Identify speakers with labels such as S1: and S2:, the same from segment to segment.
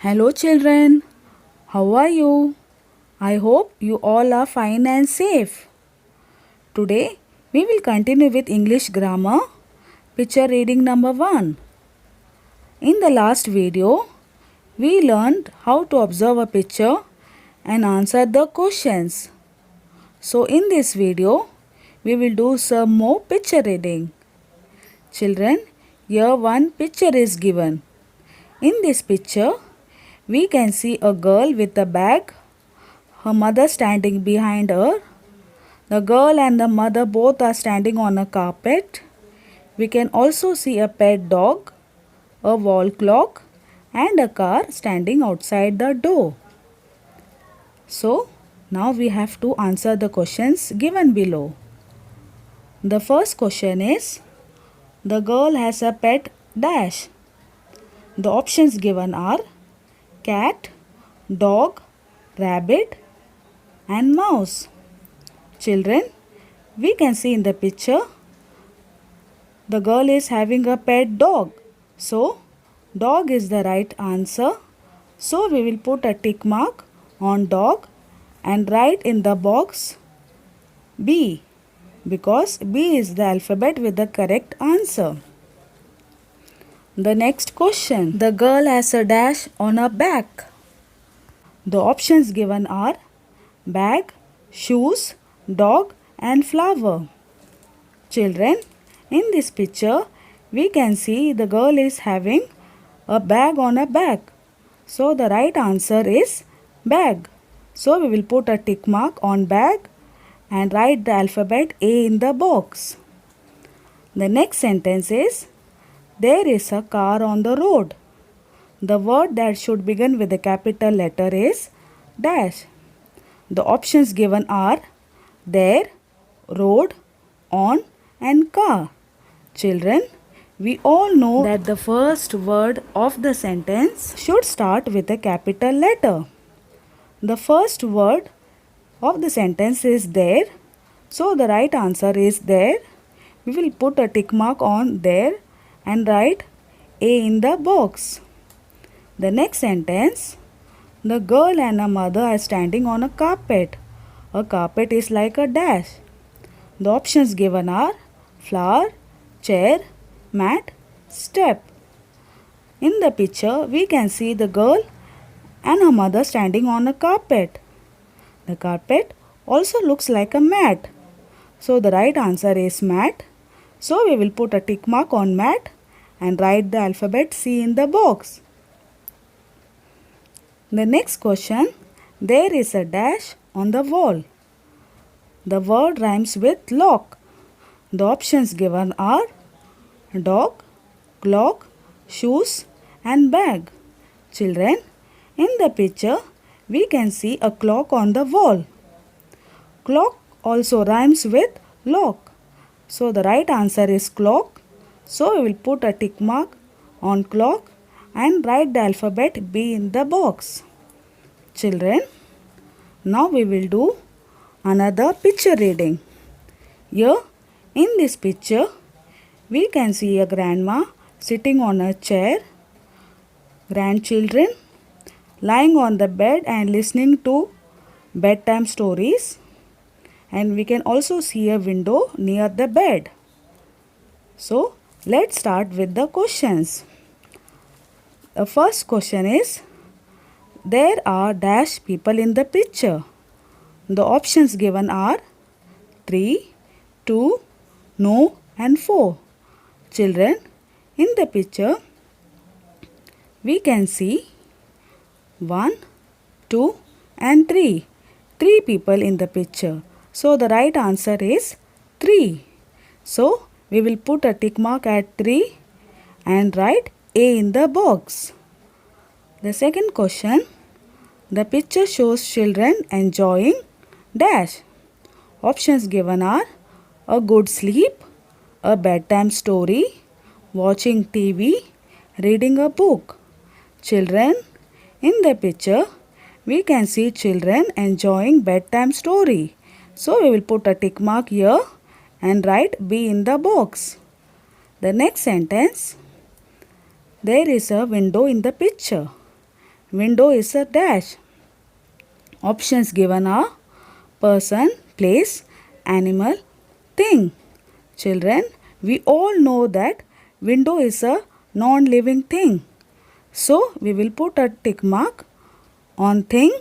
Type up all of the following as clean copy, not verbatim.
S1: Hello children, how are you? I hope you all are fine and safe. Today we will continue with English grammar, picture reading number 1. In the last video, we learned how to observe a picture and answer the questions. So in this video, we will do some more picture reading. Children, here one picture is given. In this picture, we can see a girl with a bag, her mother standing behind her. The girl and the mother both are standing on a carpet. We can also see a pet dog, a wall clock and a car standing outside the door. So, now we have to answer the questions given below. The first question is, the girl has a pet dash. The options given are cat, dog, rabbit and mouse. Children, we can see in the picture the girl is having a pet dog. So, dog is the right answer. So, we will put a tick mark on dog and write in the box B, because B is the alphabet with the correct answer. The next question, the girl has a dash on her back. The options given are bag, shoes, dog and flower. Children, in this picture, we can see the girl is having a bag on her back. So, the right answer is bag. So, we will put a tick mark on bag and write the alphabet A in the box. The next sentence is, there is a car on the road. The word that should begin with a capital letter is dash. The options given are there, road, on and car. Children, we all know that the first word of the sentence should start with a capital letter. The first word of the sentence is there. So the right answer is there. We will put a tick mark on there and write A in the box. The next sentence, the girl and her mother are standing on a carpet. A carpet is like a dash. The options given are flower, chair, mat, step. In the picture, we can see the girl and her mother standing on a carpet. The carpet also looks like a mat. So the right answer is mat. So we will put a tick mark on mat and write the alphabet C in the box. The next question, there is a dash on the wall. The word rhymes with lock. The options given are dog, clock, shoes and bag. Children, in the picture, we can see a clock on the wall. Clock also rhymes with lock. So the right answer is clock. So we will put a tick mark on clock and write the alphabet B in the box. Children, now we will do another picture reading. Here in this picture, we can see a grandma sitting on a chair, grandchildren lying on the bed and listening to bedtime stories, and we can also see a window near the bed. So, let's start with the questions. The first question is, there are dash people in the picture. The options given are 3, 2, no and 4. Children, in the picture, we can see 1, 2 and 3. 3 people in the picture. So, the right answer is 3. So, we will put a tick mark at 3 and write A in the box. The second question, the picture shows children enjoying dash. Options given are a good sleep, a bedtime story, watching TV, reading a book. Children, in the picture, we can see children enjoying bedtime story. So, we will put a tick mark here and write B in the box. The next sentence, there is a window in the picture. window is a dash. Options given are person, place, animal, thing. Children, we all know that window is a non-living thing. So we will put a tick mark on thing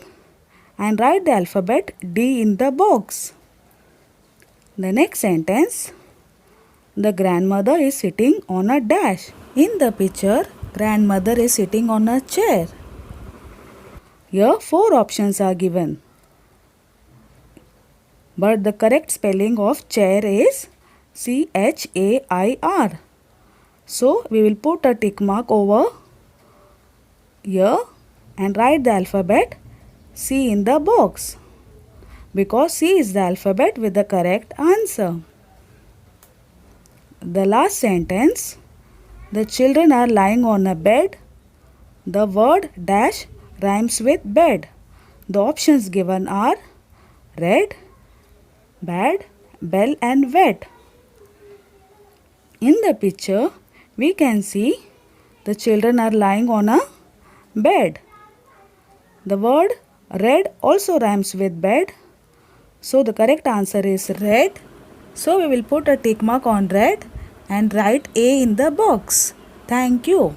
S1: and write the alphabet D in the box. The next sentence, the grandmother is sitting on a dash. In the picture, grandmother is sitting on a chair. Here 4 options are given. But the correct spelling of chair is C-H-A-I-R. So we will put a tick mark over here and write the alphabet C in the box, because C is the alphabet with the correct answer. The last sentence, the children are lying on a bed. The word dash rhymes with bed. The options given are red, bad, bell and wet. In the picture, we can see the children are lying on a bed. The word red also rhymes with bed. So the correct answer is red. So we will put a tick mark on red and write A in the box. Thank you.